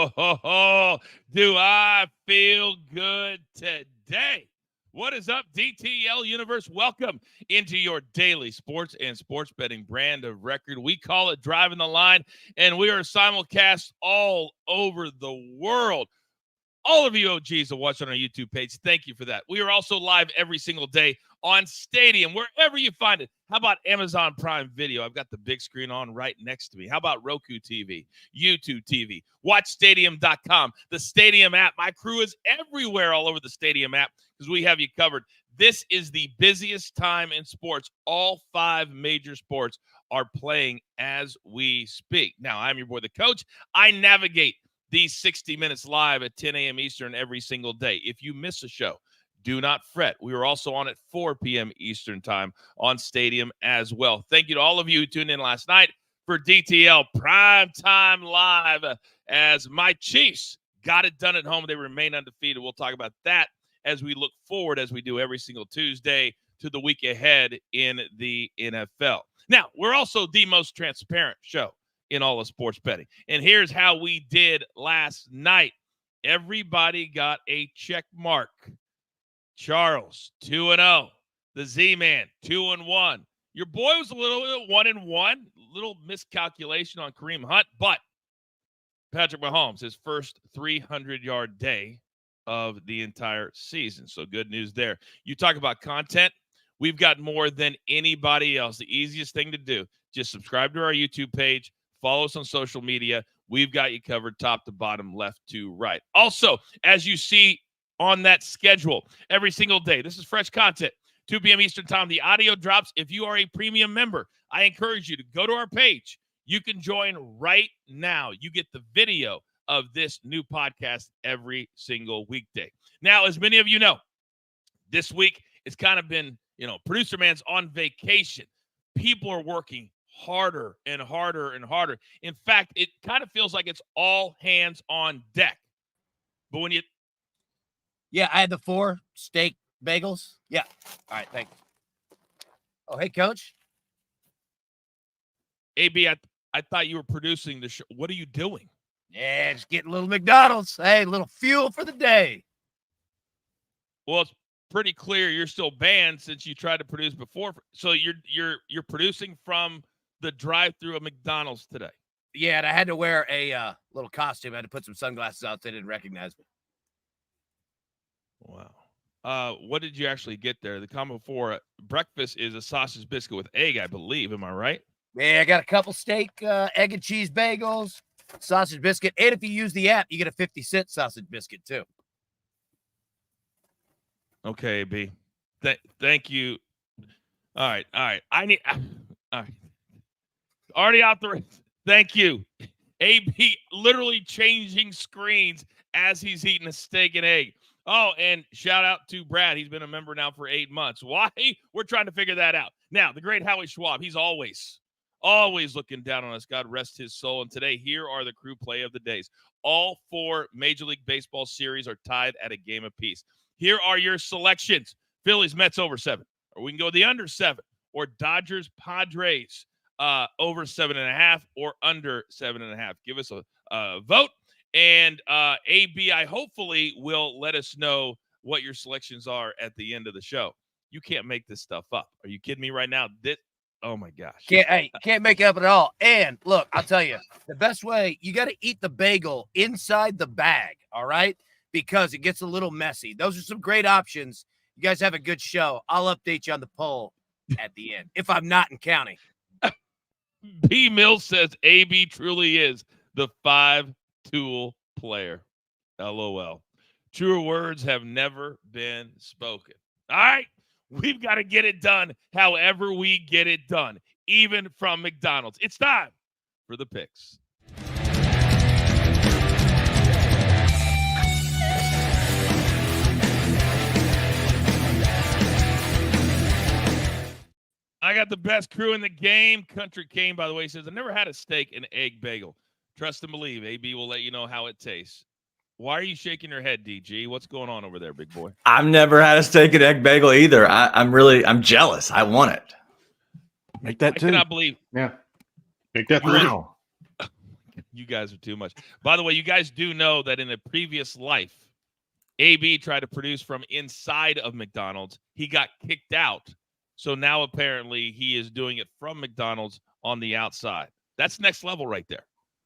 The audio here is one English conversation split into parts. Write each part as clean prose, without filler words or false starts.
Do I feel good today? What is up, DTL Universe? Welcome into your daily sports and sports betting brand of record. We call it Driving the Line, and we are simulcast all over the world. All of you OGs that watch on our YouTube page, thank you for that. We are also live every single day on Stadium, wherever you find it. How about Amazon Prime Video? I've got the big screen on right next to me. How about Roku TV, YouTube TV, WatchStadium.com, the Stadium app. My crew is everywhere all over the Stadium app because we have you covered. This is the busiest time in sports. All 5 major sports are playing as we speak. Now, I'm your boy, the coach. I navigate these 60 minutes live at 10 a.m. Eastern every single day. If you miss a show, do not fret. We are also on at 4 p.m. Eastern time on Stadium as well. Thank you to all of you who tuned in last night for DTL Prime Time Live as my Chiefs got it done at home. They remain undefeated. We'll talk about that as we look forward, as we do every single Tuesday, to the week ahead in the NFL. Now, we're also the most transparent show in all of sports betting. And here's how we did last night. Everybody got a check mark. Charles, 2-0. The Z-Man, 2-1. Your boy was a little 1-1. Little miscalculation on Kareem Hunt, but Patrick Mahomes, his first 300-yard day of the entire season. So good news there. You talk about content. We've got more than anybody else. The easiest thing to do, just subscribe to our YouTube page. Follow us on social media. We've got you covered top to bottom, left to right. Also, as you see on that schedule, every single day, this is fresh content. 2 p.m. Eastern time, the audio drops. If you are a premium member, I encourage you to go to our page. You can join right now. You get the video of this new podcast every single weekday. Now, as many of you know, this week it's kind of been, producer man's on vacation. People are working harder and harder and harder. In fact, it kind of feels like it's all hands on deck. But when I had the 4 steak bagels. Yeah. All right, thanks. Oh, hey, Coach. AB, I thought you were producing the show. What are you doing? Yeah, just getting a little McDonald's. Hey, a little fuel for the day. Well, it's pretty clear you're still banned since you tried to produce before. So you're producing from the drive-through of McDonald's today. Yeah, and I had to wear a little costume. I had to put some sunglasses on so they didn't recognize me. Wow. What did you actually get there? The combo for breakfast is a sausage biscuit with egg, I believe. Am I right? Yeah, I got a couple steak, egg and cheese bagels, sausage biscuit, and if you use the app, you get a 50-cent sausage biscuit too. Okay, B. Thank you. All right. All right. Already out the race. Thank you. AB literally changing screens as he's eating a steak and egg. Oh, and shout out to Brad. He's been a member now for 8 months. Why? We're trying to figure that out. Now, the great Howie Schwab, he's always looking down on us. God rest his soul. And today, here are the crew play of the days. All 4 Major League Baseball series are tied at a game apiece. Here are your selections. Phillies, Mets over 7. Or we can go the under 7. Or Dodgers, Padres over 7.5 or under 7.5. Give us a vote. And AB, I hopefully will let us know what your selections are at the end of the show. You can't make this stuff up. Are you kidding me right now? Oh my gosh. Can't make it up at all. And look, I'll tell you, the best way, you got to eat the bagel inside the bag, all right? Because it gets a little messy. Those are some great options. You guys have a good show. I'll update you on the poll at the end, if I'm not in county. B. Mills says AB truly is the 5-tool player. LOL. Truer words have never been spoken. All right. We've got to get it done however we get it done, even from McDonald's. It's time for the picks. I got the best crew in the game. Country Kane, by the way, says, I've never had a steak and egg bagel. Trust and believe. AB will let you know how it tastes. Why are you shaking your head, DG? What's going on over there, big boy? I've never had a steak and egg bagel either. I'm jealous. I want it. Make that too. I cannot believe. Yeah. Make that three. Wow. You guys are too much. By the way, you guys do know that in a previous life, AB tried to produce from inside of McDonald's. He got kicked out. So now apparently he is doing it from McDonald's on the outside. That's next level right there.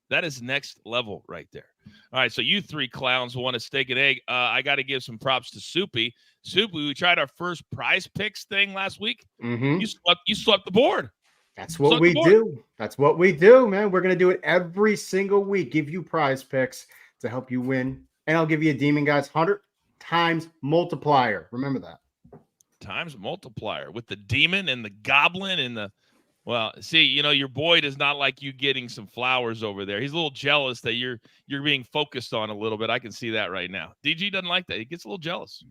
That is next level right there. All right, so you three clowns want a steak and egg. I got to give some props to Soupy. Soupy, we tried our first prize picks thing last week. Mm-hmm. You swept the board. That's what we do. That's what we do, man. We're going to do it every single week. Give you prize picks to help you win. And I'll give you a Demon Guys 100 times multiplier. Remember that. Times multiplier with the demon and the goblin and the – well, see, your boy does not like you getting some flowers over there. He's a little jealous that you're being focused on a little bit. I can see that right now. DG doesn't like that. He gets a little jealous.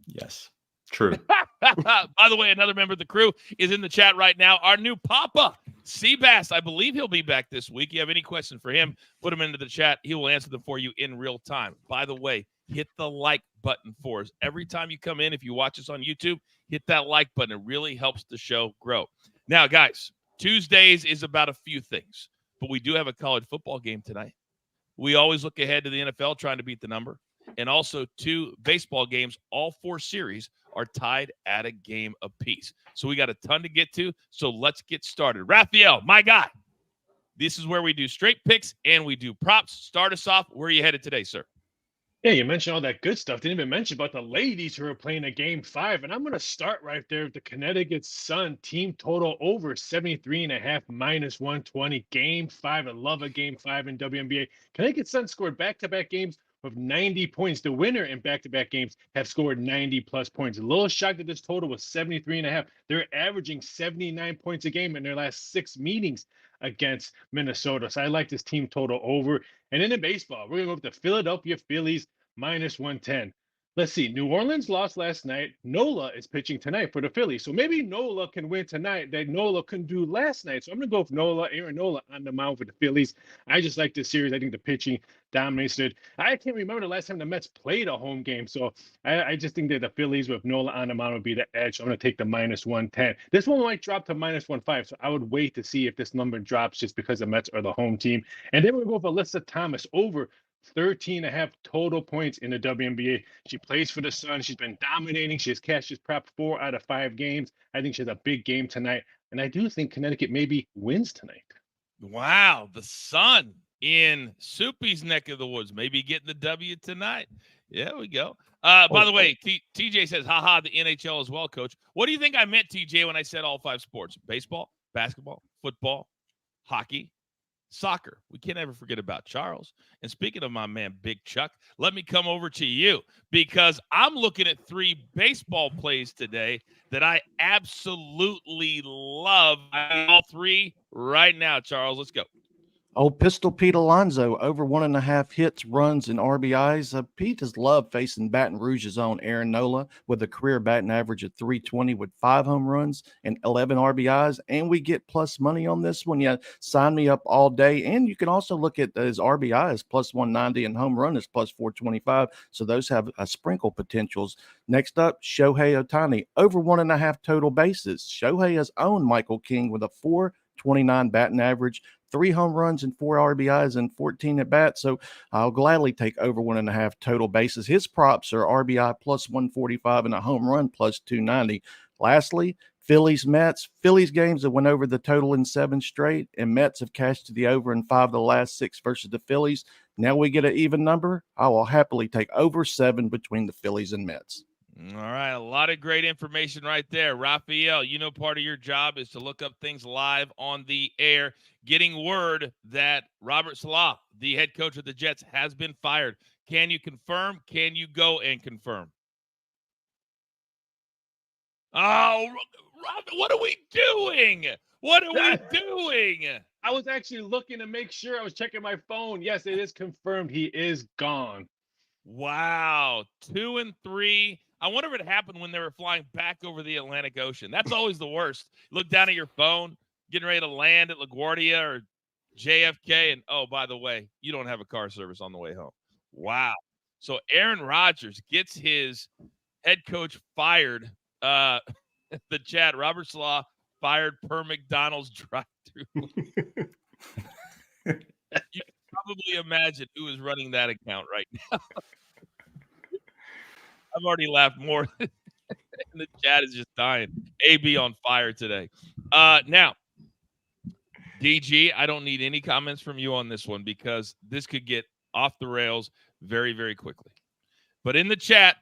Yes, true. By the way, another member of the crew is in the chat right now. Our new Papa, Seabass. I believe he'll be back this week. You have any question for him, put him into the chat. He will answer them for you in real time. By the way, hit the like button for us. Every time you come in, if you watch us on YouTube, hit that like button. It really helps the show grow. Now, guys, Tuesdays is about a few things, but we do have a college football game tonight. We always look ahead to the NFL trying to beat the number, and also 2 baseball games. All 4 series are tied at a game apiece. So we got a ton to get to, so let's get started. Raphael, my guy, this is where we do straight picks and we do props. Start us off. Where are you headed today, sir? Yeah, you mentioned all that good stuff. Didn't even mention about the ladies who are playing a game 5. And I'm going to start right there with the Connecticut Sun team total over 73.5 minus 120. Game 5. I love a game 5 in WNBA. Connecticut Sun scored back-to-back games of 90 points. The winner in back-to-back games have scored 90-plus points. A little shocked that this total was 73.5. They're averaging 79 points a game in their last 6 meetings against Minnesota. So I like this team total over. And then in baseball, we're going to go with the Philadelphia Phillies minus 110. Let's see. New Orleans lost last night. Nola is pitching tonight for the Phillies. So maybe Nola can win tonight that Nola couldn't do last night. So I'm going to go with Aaron Nola on the mound for the Phillies. I just like this series. I think the pitching dominates it. I can't remember the last time the Mets played a home game. So I just think that the Phillies with Nola on the mound would be the edge. So I'm going to take the minus 110. This one might drop to minus 1.5. So I would wait to see if this number drops just because the Mets are the home team. And then we'll go with Alyssa Thomas over 13.5 total points in the WNBA. She plays for the Sun. She's been dominating. She has cashed his prep 4 out of 5 games. I think she has a big game tonight. And I do think Connecticut maybe wins tonight. Wow, the Sun in Soupy's neck of the woods, maybe getting the W tonight. Yeah, we go. By the way, TJ says, haha, the NHL as well, coach. What do you think I meant, TJ, when I said all 5 sports? Baseball, basketball, football, hockey, soccer. We can't ever forget about Charles. And speaking of my man, Big Chuck, let me come over to you because I'm looking at 3 baseball plays today that I absolutely love. All 3 right now, Charles. Let's go. Old Pistol Pete Alonso over 1.5 hits, runs, and RBIs. Pete has loved facing Baton Rouge's own Aaron Nola with a career batting average of .320 with 5 home runs and 11 RBIs. And we get plus money on this one. Yeah, sign me up all day. And you can also look at his RBI is plus 190 and home run is plus 425. So those have sprinkle potentials. Next up, Shohei Ohtani over 1.5 total bases. Shohei has owned Michael King with a .429 batting average, 3 home runs and 4 RBIs and 14 at bats. So I'll gladly take over 1.5 total bases. His props are RBI plus 145 and a home run plus 290. Lastly, Phillies Mets. Phillies games have went over the total in 7 straight, and Mets have cashed to the over in 5 of the last 6 versus the Phillies. Now we get an even number. I will happily take over 7 between the Phillies and Mets. All right, a lot of great information right there. Raphael, part of your job is to look up things live on the air. Getting word that Robert Saleh, the head coach of the Jets, has been fired. Can you confirm? Can you go and confirm? Oh, Rob, what are we doing? What are we doing? I was actually looking to make sure. I was checking my phone. Yes, it is confirmed. He is gone. Wow, 2-3. I wonder if it happened when they were flying back over the Atlantic Ocean. That's always the worst. Look down at your phone, getting ready to land at LaGuardia or JFK, and, oh, by the way, you don't have a car service on the way home. Wow. So Aaron Rodgers gets his head coach fired. The chat, Robert Saleh fired per McDonald's drive-thru. probably imagine who is running that account right now. I've already laughed more. And the chat is just dying. AB on fire today. Now, DG, I don't need any comments from you on this one because this could get off the rails very, very quickly. But in the chat,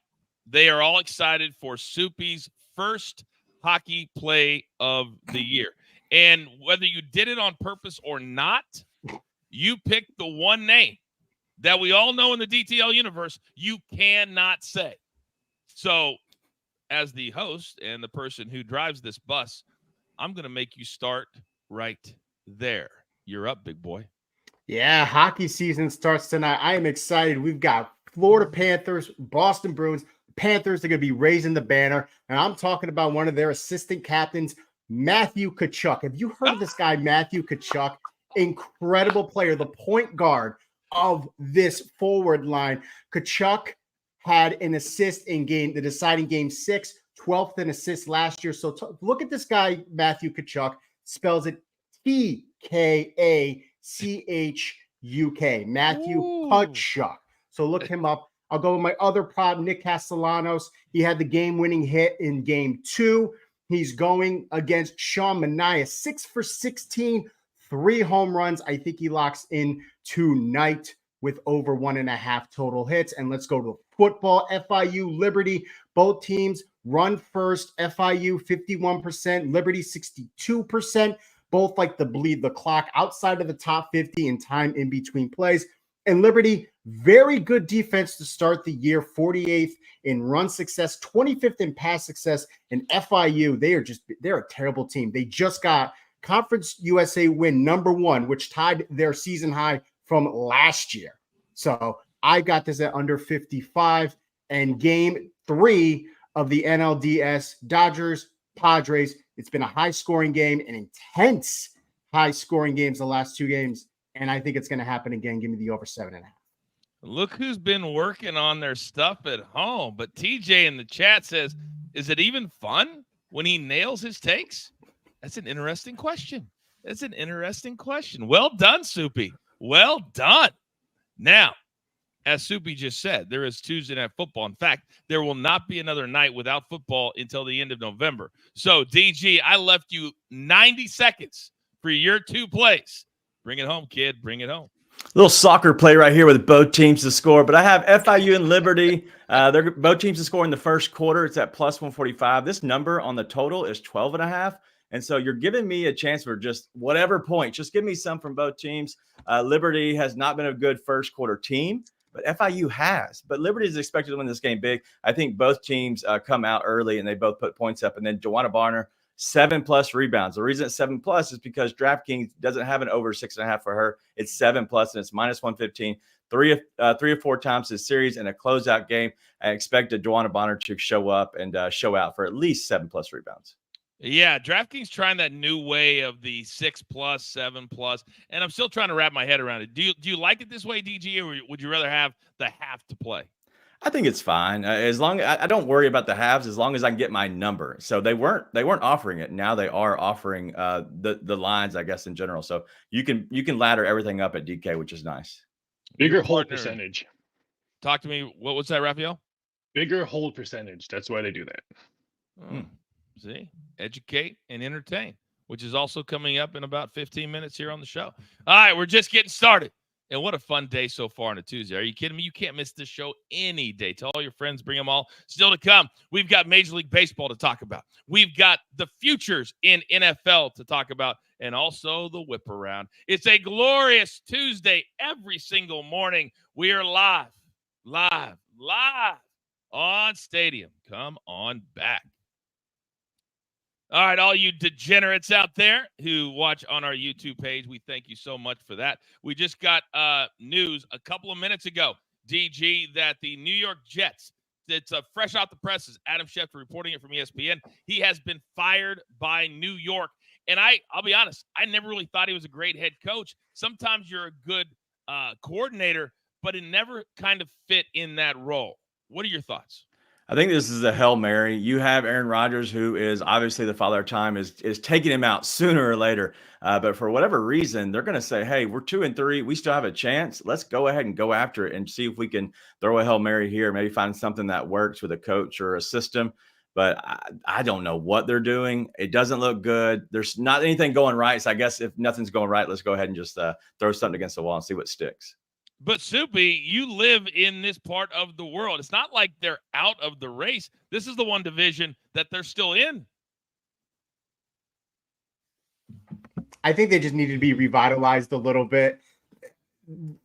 they are all excited for Soupy's first hockey play of the year. And whether you did it on purpose or not, you picked the one name that we all know in the DTL universe you cannot say. So as the host and the person who drives this bus, I'm going to make you start right there. You're up, big boy. Yeah, hockey season starts tonight. I am excited. We've got Florida Panthers, Boston Bruins. Panthers are going to be raising the banner. And I'm talking about one of their assistant captains, Matthew Tkachuk. Have you heard of this guy, Matthew Tkachuk? Incredible player, the point guard of this forward line. Tkachuk had an assist in the deciding game 6, 12th in assists last year. So look at this guy, Matthew Tkachuk. Spells it Tkachuk. Matthew Tkachuk. So look him up. I'll go with my other prop, Nick Castellanos. He had the game-winning hit in game 2. He's going against Sean Manaea, 6 for 16, 3 home runs. I think he locks in tonight with over 1.5 total hits. And let's go to football. FIU, Liberty, both teams run first. FIU 51%, Liberty 62%. Both like to bleed the clock outside of the top 50 in time in between plays. And Liberty, very good defense to start the year, 48th in run success, 25th in pass success. And FIU, they're a terrible team. They just got Conference USA win number 1, which tied their season high from last year. So I got this at under 55. And game 3 of the NLDS, Dodgers, Padres. It's been a high-scoring game, an intense high-scoring games the last 2 games. And I think it's going to happen again. Give me the over 7.5. Look who's been working on their stuff at home. But TJ in the chat says, is it even fun when he nails his takes? That's an interesting question. Well done, Soupy. Well done. Now, as Soupy just said, there is Tuesday Night Football. In fact, there will not be another night without football until the end of November. So, DG, I left you 90 seconds for your 2 plays. Bring it home, kid. Bring it home. Little soccer play right here with both teams to score, but I have FIU and Liberty. They're both teams to score in the first quarter. It's at plus 145. This number on the total is 12.5. And so you're giving me a chance for just whatever point. Just give me some from both teams. Liberty has not been a good first quarter team, but FIU has. But Liberty is expected to win this game big. I think both teams come out early and they both put points up. And then Joanna Barner, 7+ rebounds. The reason it's 7+ is because DraftKings doesn't have an over 6.5 for her. It's 7+, and it's minus 115. 3 or 4 times this series in a closeout game. I expected Joanna Bonner to show up and show out for at least 7+ rebounds. Yeah, DraftKings trying that new way of the 6+, 7+, and I'm still trying to wrap my head around it. Do you like it this way, DG, or would you rather have the half to play? I think it's fine as long as I don't worry about the halves as long as I can get my number. So they weren't offering it. Now they are offering the lines, I guess, in general. So you can ladder everything up at DK, which is nice. Bigger hold percentage. Talk to me. What was that, Raphael? Bigger hold percentage. That's why they do that. See, educate and entertain, which is also coming up in about 15 minutes here on the show. All right, we're just getting started. And what a fun day so far on a Tuesday. Are you kidding me? You can't miss this show any day. Tell all your friends, bring them all. Still to come, we've got Major League Baseball to talk about. We've got the futures in NFL to talk about, and also the whip around. It's a glorious Tuesday every single morning. We are live on Stadium. Come on back. All right, all you degenerates out there who watch on our YouTube page, we thank you so much for that. We just got news a couple of minutes ago, DG, that the New York Jets, it's fresh out the presses, Adam Schefter reporting it from ESPN, he has been fired by New York. And I'll be honest, I never really thought he was a great head coach. Sometimes you're a good coordinator, but it never kind of fit in that role. What are your thoughts? I think this is a Hail Mary. You have Aaron Rodgers, who is obviously the father of time, is taking him out sooner or later. But for whatever reason, they're going to say, hey, we're 2-3. We still have a chance. Let's go ahead and go after it and see if we can throw a Hail Mary here, maybe find something that works with a coach or a system. But I don't know what they're doing. It doesn't look good. There's not anything going right. So I guess if nothing's going right, let's go ahead and just throw something against the wall and see what sticks. But Soupy, you live in this part of the world. It's not like they're out of the race. This is the one division that they're still in. I think they just need to be revitalized a little bit.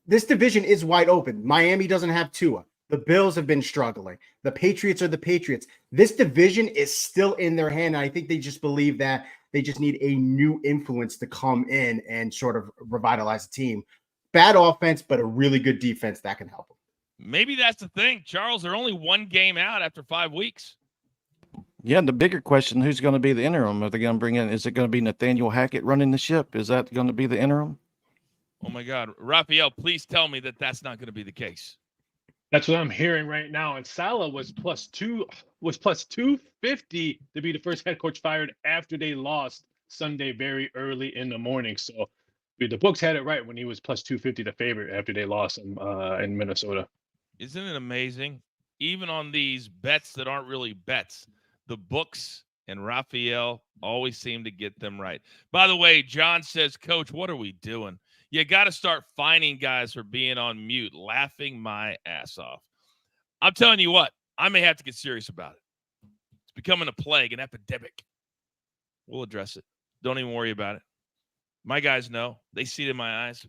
This division is wide open. Miami doesn't have Tua. The Bills have been struggling. The Patriots are the Patriots. This division is still in their hand. And I think they just believe that they just need a new influence to come in and sort of revitalize the team. Bad offense, but a really good defense that can help them. Maybe that's the thing. Charles, they're only one game out after 5 weeks. Yeah, the bigger question, who's going to be the interim? Are they going to bring in, is it going to be Nathaniel Hackett running the ship? Is that going to be the interim? Oh, my God. Raphael, please tell me that that's not going to be the case. That's what I'm hearing right now. And Saleh was plus 250 to be the first head coach fired after they lost Sunday very early in the morning. So the books had it right when he was plus 250 the favorite after they lost in Minnesota. Isn't it amazing? Even on these bets that aren't really bets, the books and Raphael always seem to get them right. By the way, John says, Coach, what are we doing? You got to start fining guys for being on mute, laughing my ass off. I'm telling you what, I may have to get serious about it. It's becoming a plague, an epidemic. We'll address it. Don't even worry about it. My guys know. They see it in my eyes.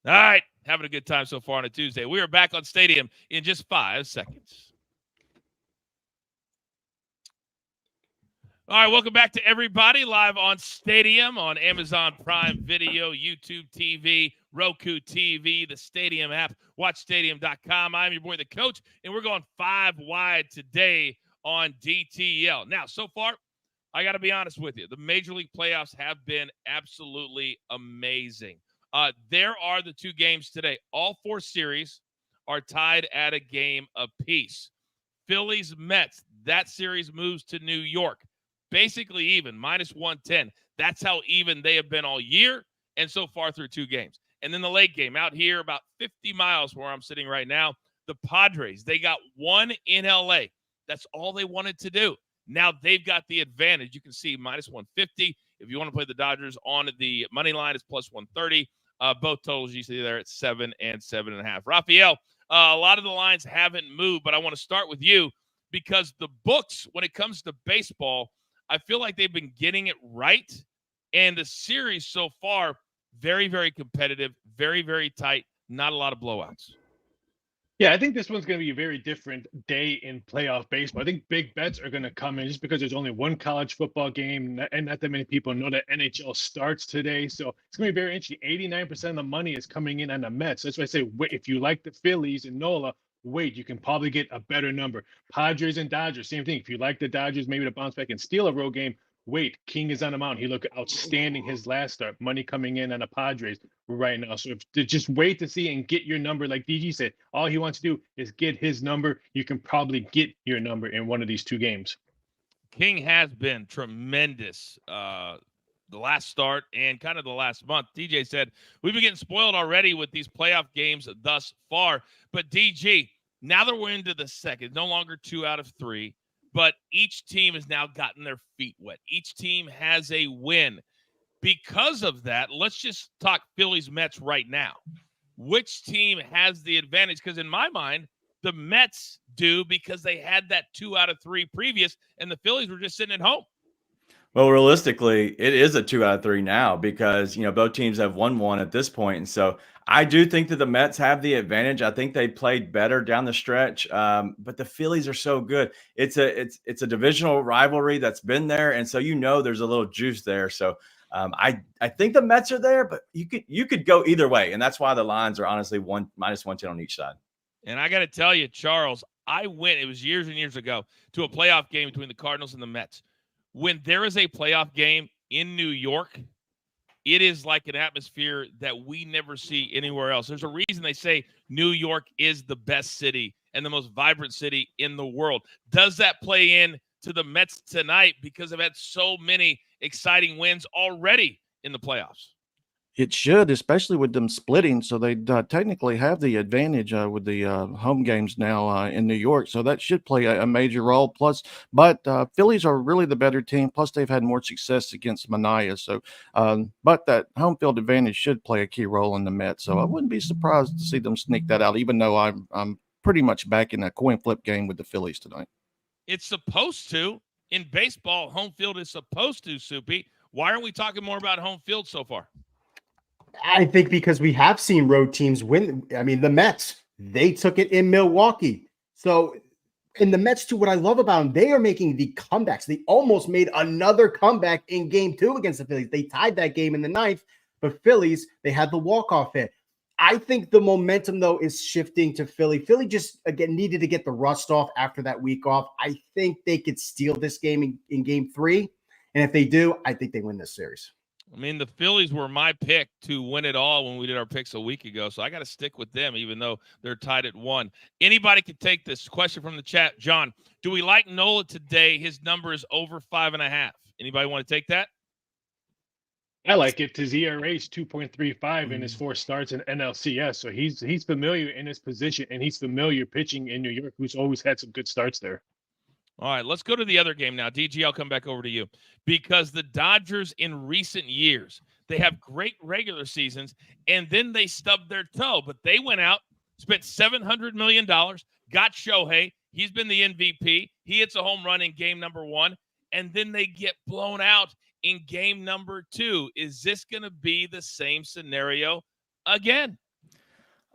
All right. Having a good time so far on a Tuesday. We are back on Stadium in just 5 seconds. All right. Welcome back to everybody live on Stadium on Amazon Prime Video, YouTube TV, Roku TV, the Stadium app, watchstadium.com. I'm your boy, the Coach, and we're going 5 wide today on DTL. Now, so far, I got to be honest with you. The Major League playoffs have been absolutely amazing. There are the 2 games today. All 4 series are tied at a game apiece. Phillies, Mets, that series moves to New York. Basically even, minus 110. That's how even they have been all year and so far through 2 games. And then the late game out here about 50 miles where I'm sitting right now, the Padres, they got 1 in LA. That's all they wanted to do. Now they've got the advantage. You can see minus 150. If you want to play the Dodgers on the money line, it's plus 130. Both totals you see there at 7 and 7.5. Raphael, a lot of the lines haven't moved, but I want to start with you because the books, when it comes to baseball, I feel like they've been getting it right. And the series so far, very, very competitive, very, very tight, not a lot of blowouts. Yeah, I think this one's going to be a very different day in playoff baseball. I think big bets are going to come in just because there's only one college football game and not that many people know that NHL starts today. So it's going to be very interesting. 89% of the money is coming in on the Mets. So that's why I say, wait, if you like the Phillies and Nola, wait, you can probably get a better number. Padres and Dodgers, same thing. If you like the Dodgers, maybe to bounce back and steal a road game, wait, King is on the mound. He looked outstanding his last start. Money coming in on the Padres right now. So just wait to see and get your number. Like DG said, all he wants to do is get his number. You can probably get your number in one of these 2 games. King has been tremendous the last start and kind of the last month. DJ said, we've been getting spoiled already with these playoff games thus far. But DG, now that we're into the second, no longer 2 out of 3. But each team has now gotten their feet wet. Each team has a win. Because of that, let's just talk Phillies Mets right now. Which team has the advantage? Because in my mind, the Mets do because they had that 2 out of 3 previous, and the Phillies were just sitting at home. Well, realistically, it is a 2 out of 3 now because, both teams have won 1 at this point. And so I do think that the Mets have the advantage. I think they played better down the stretch, but the Phillies are so good. It's a divisional rivalry that's been there. And so, there's a little juice there. So I think the Mets are there, but you could go either way. And that's why the lines are honestly minus 110 on each side. And I got to tell you, Charles, I went, it was years and years ago, to a playoff game between the Cardinals and the Mets. When there is a playoff game in New York, it is like an atmosphere that we never see anywhere else. There's a reason they say New York is the best city and the most vibrant city in the world. Does that play in to the Mets tonight because they've had so many exciting wins already in the playoffs? It should, especially with them splitting. So they technically have the advantage with the home games now in New York. So that should play a major role. Plus, but Phillies are really the better team. Plus, they've had more success against Mania. So, but that home field advantage should play a key role in the Mets. So I wouldn't be surprised to see them sneak that out, even though I'm pretty much back in a coin flip game with the Phillies tonight. It's supposed to. In baseball, home field is supposed to, Soupy. Why aren't we talking more about home field so far? I think because we have seen road teams win. I mean, the Mets, they took it in Milwaukee. So in the Mets, too, what I love about them, they are making the comebacks. They almost made another comeback in game 2 against the Phillies. They tied that game in the 9th, but Phillies, they had the walk-off hit. I think the momentum, though, is shifting to Philly. Philly just, again, needed to get the rust off after that week off. I think they could steal this game in game 3. And if they do, I think they win this series. I mean, the Phillies were my pick to win it all when we did our picks a week ago, so I got to stick with them even though they're tied at 1. Anybody could take this question from the chat. John, do we like Nola today? His number is over 5.5. Anybody want to take that? I like it. His ERA is 2.35 in his 4 starts in NLCS, so he's familiar in his position, and he's familiar pitching in New York, who's always had some good starts there. All right, let's go to the other game now. DG, I'll come back over to you. Because the Dodgers in recent years, they have great regular seasons, and then they stubbed their toe. But they went out, spent $700 million, got Shohei. He's been the MVP. He hits a home run in game number 1, and then they get blown out in game number 2. Is this going to be the same scenario again?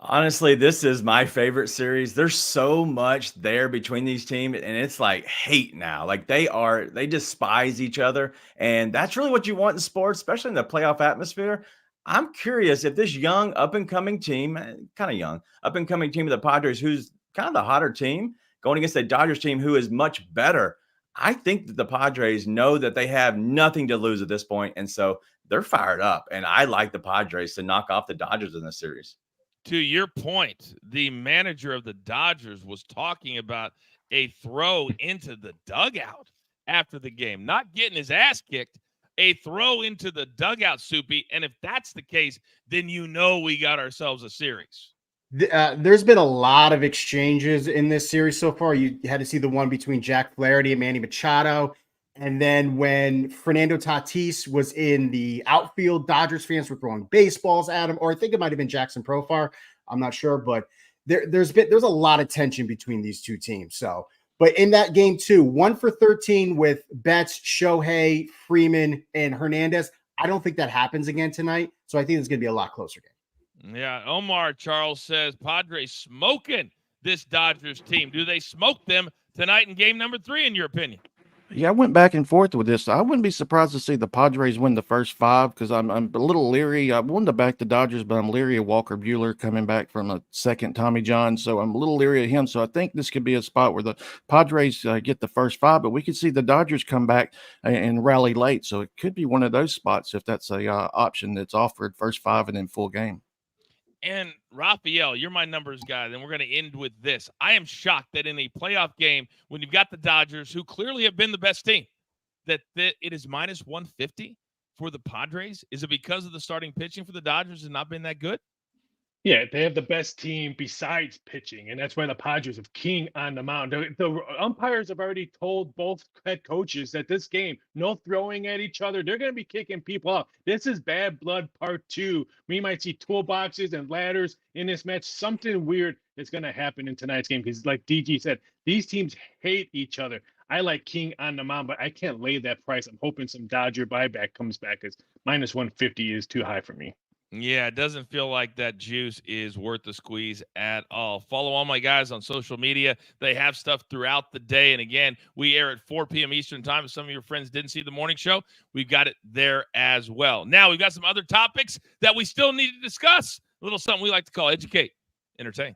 Honestly, this is my favorite series. There's so much there between these teams, and it's like hate now. Like they despise each other, and that's really what you want in sports, especially in the playoff atmosphere. I'm curious if this young, up-and-coming team, kind of young, up-and-coming team of the Padres, who's kind of the hotter team, going against the Dodgers team, who is much better. I think that the Padres know that they have nothing to lose at this point, and so they're fired up, and I like the Padres to knock off the Dodgers in this series. To your point, the manager of the Dodgers was talking about a throw into the dugout after the game, not getting his ass kicked, a throw into the dugout, Soupy. And if that's the case, then you know we got ourselves a series. There's been a lot of exchanges in this series so far. You had to see the one between Jack Flaherty and Manny Machado. And then when Fernando Tatis was in the outfield, Dodgers fans were throwing baseballs at him, or I think it might have been Jackson Profar. I'm not sure, but there's a lot of tension between these two teams. So, but in that game too, 1 for 13 with Betts, Shohei, Freeman, and Hernandez. I don't think that happens again tonight. So I think it's going to be a lot closer game. Yeah, Omar Charles says Padres smoking this Dodgers team. Do they smoke them tonight in game number 3, in your opinion? Yeah, I went back and forth with this. I wouldn't be surprised to see the Padres win the first 5 because I'm a little leery. I wanted to back the Dodgers, but I'm leery of Walker Buehler coming back from a second Tommy John. So I'm a little leery of him. So I think this could be a spot where the Padres get the first 5, but we could see the Dodgers come back and rally late. So it could be one of those spots if that's a option that's offered, first 5 and then full game. And Raphael, you're my numbers guy. Then we're going to end with this. I am shocked that in a playoff game, when you've got the Dodgers, who clearly have been the best team, that it is minus 150 for the Padres. Is it because of the starting pitching for the Dodgers has not been that good? Yeah, they have the best team besides pitching, and that's why the Padres have King on the mound. The umpires have already told both head coaches that this game, no throwing at each other. They're going to be kicking people off. This is bad blood part 2. We might see toolboxes and ladders in this match. Something weird is going to happen in tonight's game because, like DG said, these teams hate each other. I like King on the mound, but I can't lay that price. I'm hoping some Dodger buyback comes back because minus 150 is too high for me. Yeah, it doesn't feel like that juice is worth the squeeze at all. Follow all my guys on social media. They have stuff throughout the day. And again, we air at 4 p.m. Eastern time. If some of your friends didn't see the morning show, we've got it there as well. Now, we've got some other topics that we still need to discuss. A little something we like to call educate, entertain.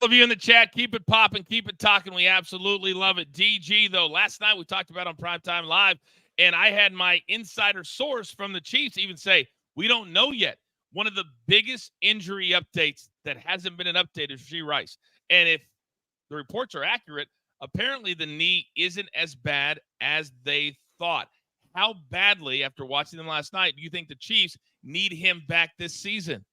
Of you in the chat, keep it popping, keep it talking. We absolutely love it. DG, though, last night we talked about on Primetime Live, And I had my insider source from the Chiefs even say, we don't know yet. One of the biggest injury updates that hasn't been an update is Rashee Rice. And if the reports are accurate, apparently the knee isn't as bad as they thought. How badly, after watching them last night, do you think the Chiefs need him back this season?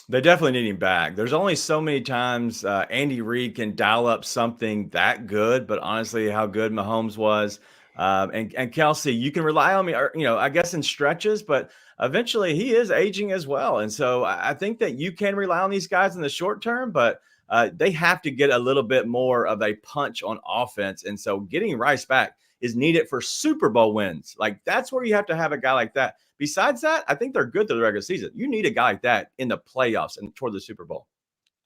They definitely need him back. There's only so many times Andy Reid can dial up something that good, but honestly, how good Mahomes was. And Kelsey, you can rely on me, or, I guess in stretches, but eventually he is aging as well. And so I think that you can rely on these guys in the short term, but they have to get a little bit more of a punch on offense. And so getting Rice back is needed for Super Bowl wins. Like, that's where you have to have a guy like that. Besides that, I think they're good through the regular season. You need a guy like that in the playoffs and toward the Super Bowl.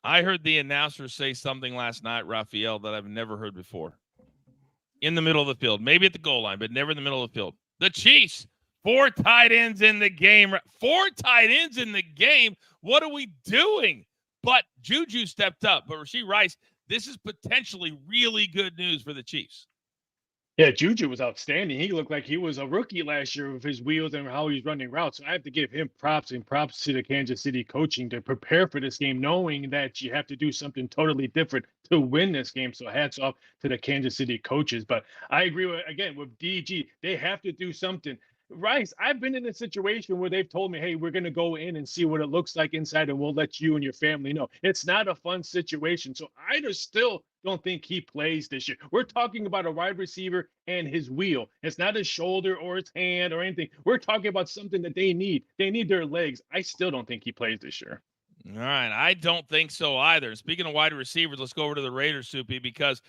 I heard the announcer say something last night, Raphael, that I've never heard before. In the middle of the field, maybe at the goal line, but never in the middle of the field. The Chiefs, 4 tight ends in the game. 4 tight ends in the game. What are we doing? But Juju stepped up. But Rashee Rice, this is potentially really good news for the Chiefs. Yeah, Juju was outstanding. He looked like he was a rookie last year with his wheels and how he's running routes. So I have to give him props to the Kansas City coaching to prepare for this game, knowing that you have to do something totally different to win this game. So hats off to the Kansas City coaches. But I agree with DG. They have to do something. Rice, I've been in a situation where they've told me, hey, we're going to go in and see what it looks like inside, and we'll let you and your family know. It's not a fun situation. So I just still don't think he plays this year. We're talking about a wide receiver and his wheel. It's not his shoulder or his hand or anything. We're talking about something that they need. They need their legs. I still don't think he plays this year. All right. I don't think so either. Speaking of wide receivers, let's go over to the Raiders, Soupy, because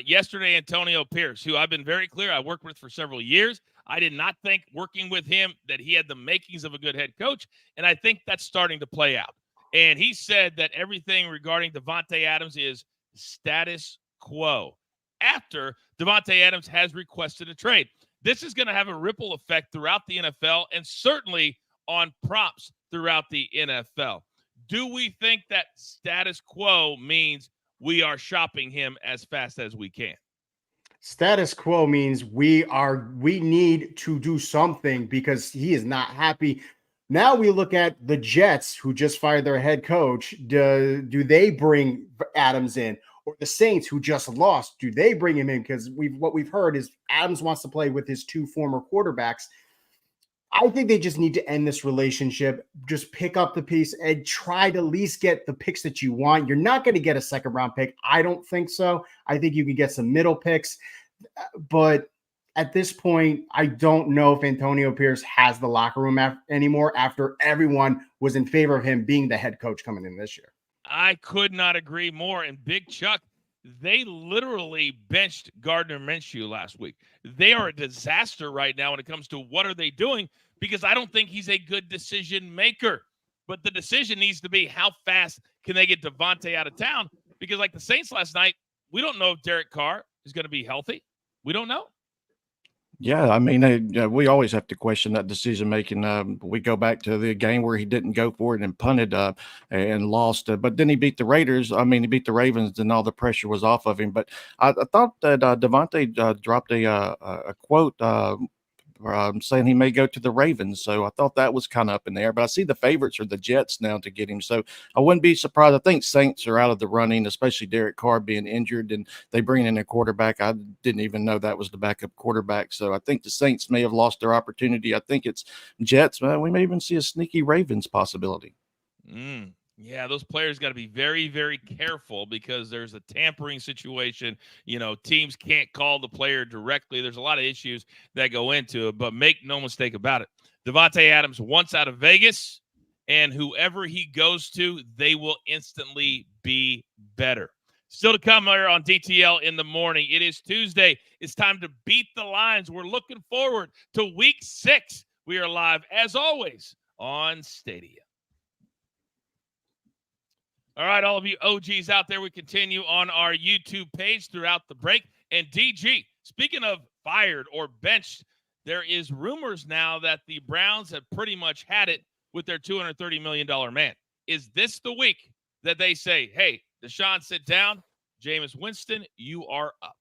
yesterday, Antonio Pierce, who I've been very clear I worked with for several years, I did not think working with him that he had the makings of a good head coach, and I think that's starting to play out. And he said that everything regarding Devante Adams is status quo after Devante Adams has requested a trade. This is going to have a ripple effect throughout the NFL and certainly on props throughout the NFL. Do we think that status quo means we are shopping him as fast as we can? Status quo means we need to do something because he is not happy. Now we look at the Jets, who just fired their head coach. Do they bring Adams in? Or the Saints, who just lost, do they bring him in? Because what we've heard is Adams wants to play with his 2 former quarterbacks. I think they just need to end this relationship, just pick up the piece and try to at least get the picks that you want. You're not going to get a second-round pick. I don't think so. I think you can get some middle picks. But at this point, I don't know if Antonio Pierce has the locker room anymore after everyone was in favor of him being the head coach coming in this year. I could not agree more. And Big Chuck, they literally benched Gardner Minshew last week. They are a disaster right now when it comes to what are they doing, because I don't think he's a good decision maker. But the decision needs to be how fast can they get Devante out of town? Because like the Saints last night, we don't know if Derek Carr is going to be healthy. We don't know. Yeah, I mean, we always have to question that decision making. We go back to the game where he didn't go for it and punted and lost. But then he beat the Raiders. I mean, he beat the Ravens, and all the pressure was off of him. But I thought that Devante dropped a quote saying he may go to the Ravens. So I thought that was kind of up in the air. But I see the favorites are the Jets now to get him. So I wouldn't be surprised. I think Saints are out of the running, especially Derek Carr being injured, and they bring in a quarterback. I didn't even know that was the backup quarterback. So I think the Saints may have lost their opportunity. I think it's Jets. We may even see a sneaky Ravens possibility. Yeah, those players got to be very, very careful because there's a tampering situation. You know, teams can't call the player directly. There's a lot of issues that go into it, but make no mistake about it. Devante Adams wants out of Vegas, and whoever he goes to, they will instantly be better. Still to come here on DTL in the morning. It is Tuesday. It's time to beat the lines. We're looking forward to week 6. We are live, as always, on Stadia. All right, all of you OGs out there, we continue on our YouTube page throughout the break. And DG, speaking of fired or benched, there is rumors now that the Browns have pretty much had it with their $230 million man. Is this the week that they say, hey, Deshaun, sit down. Jameis Winston, you are up?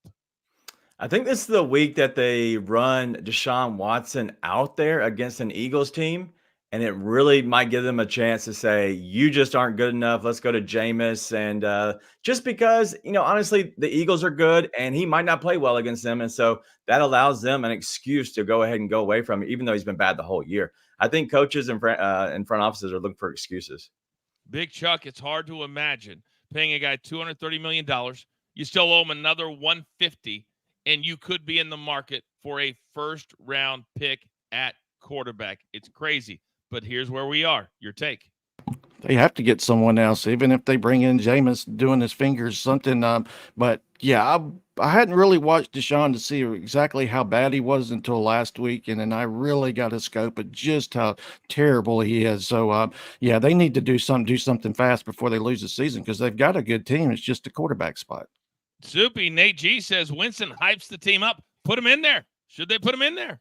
I think this is the week that they run Deshaun Watson out there against an Eagles team, and it really might give them a chance to say, "You just aren't good enough. Let's go to Jameis." And just because, honestly, the Eagles are good, and he might not play well against them, and so that allows them an excuse to go ahead and go away from it, even though he's been bad the whole year. I think coaches and front offices are looking for excuses. Big Chuck, it's hard to imagine paying a guy $230 million. You still owe him another $150, and you could be in the market for a first-round pick at quarterback. It's crazy, but here's where we are. Your take. They have to get someone else, even if they bring in Jameis doing his fingers something. But yeah, I hadn't really watched Deshaun to see exactly how bad he was until last week, and then I really got a scope of just how terrible he is. So yeah, they need to do something fast before they lose the season because they've got a good team. It's just a quarterback spot. Soupy, Nate G says Winston hypes the team up. Put him in there. Should they put him in there?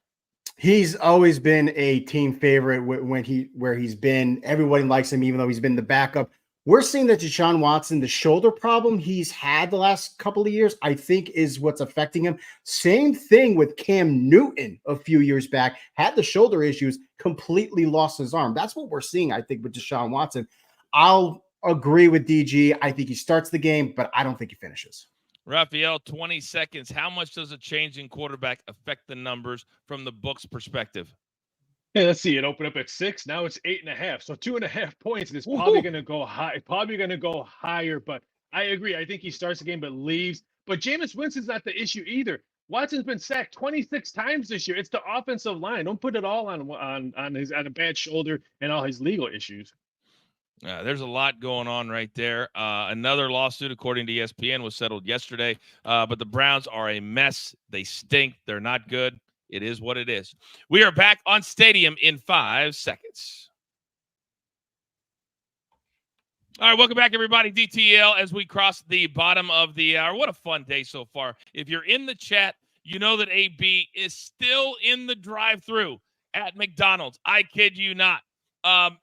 He's always been a team favorite where he's been. Everybody likes him, even though he's been the backup. We're seeing that Deshaun Watson, the shoulder problem he's had the last couple of years, I think is what's affecting him. Same thing with Cam Newton a few years back, had the shoulder issues, completely lost his arm. That's what we're seeing, I think, with Deshaun Watson. I'll agree with DG. I think he starts the game, but I don't think he finishes. Raphael, 20 seconds. How much does a change in quarterback affect the numbers from the book's perspective? Hey, let's see. It opened up at 6. Now it's 8.5. So 2.5 points. And it's probably going to go high. Probably going to go higher. But I agree. I think he starts the game but leaves. But Jameis Winston's not the issue either. Watson's been sacked 26 times this year. It's the offensive line. Don't put it all on a bad shoulder and all his legal issues. There's a lot going on right there. Another lawsuit, according to ESPN, was settled yesterday. But the Browns are a mess. They stink. They're not good. It is what it is. We are back on Stadium in 5 seconds. All right, welcome back, everybody. DTL as we cross the bottom of the hour. What a fun day so far. If you're in the chat, you know that AB is still in the drive-thru at McDonald's. I kid you not.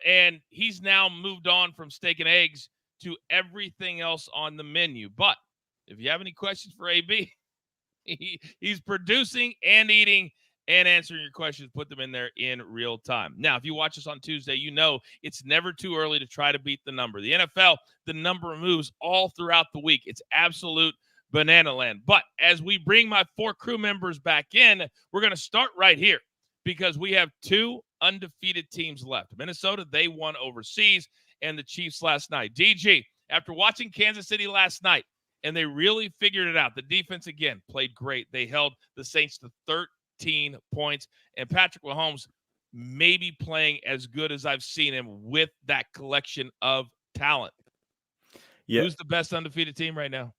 And he's now moved on from steak and eggs to everything else on the menu. But if you have any questions for AB, he's producing and eating and answering your questions. Put them in there in real time. Now, if you watch us on Tuesday, you know it's never too early to try to beat the number. The NFL, the number moves all throughout the week. It's absolute banana land. But as we bring my 4 crew members back in, we're going to start right here because we have 2 undefeated teams left. Minnesota, they won overseas, and the Chiefs last night. DG, after watching Kansas City last night, and they really figured it out. The defense, again, played great. They held the Saints to 13 points, and Patrick Mahomes may be playing as good as I've seen him with that collection of talent. Yeah. Who's the best undefeated team right now?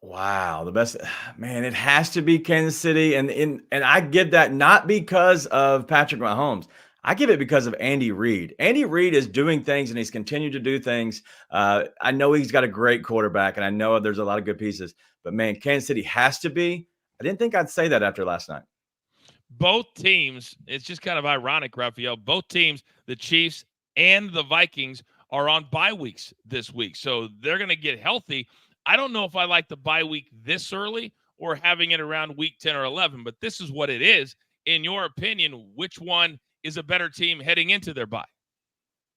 Wow, the best, man, it has to be Kansas City. And I give that not because of Patrick Mahomes. I give it because of Andy Reid. Andy Reid is doing things, and he's continued to do things. I know he's got a great quarterback, and I know there's a lot of good pieces. But, man, Kansas City has to be. I didn't think I'd say that after last night. Both teams, it's just kind of ironic, Raphael. Both teams, the Chiefs and the Vikings, are on bye weeks this week. So they're going to get healthy. I don't know if I like the bye week this early or having it around week 10 or 11, but this is what it is. In your opinion, which one is a better team heading into their bye?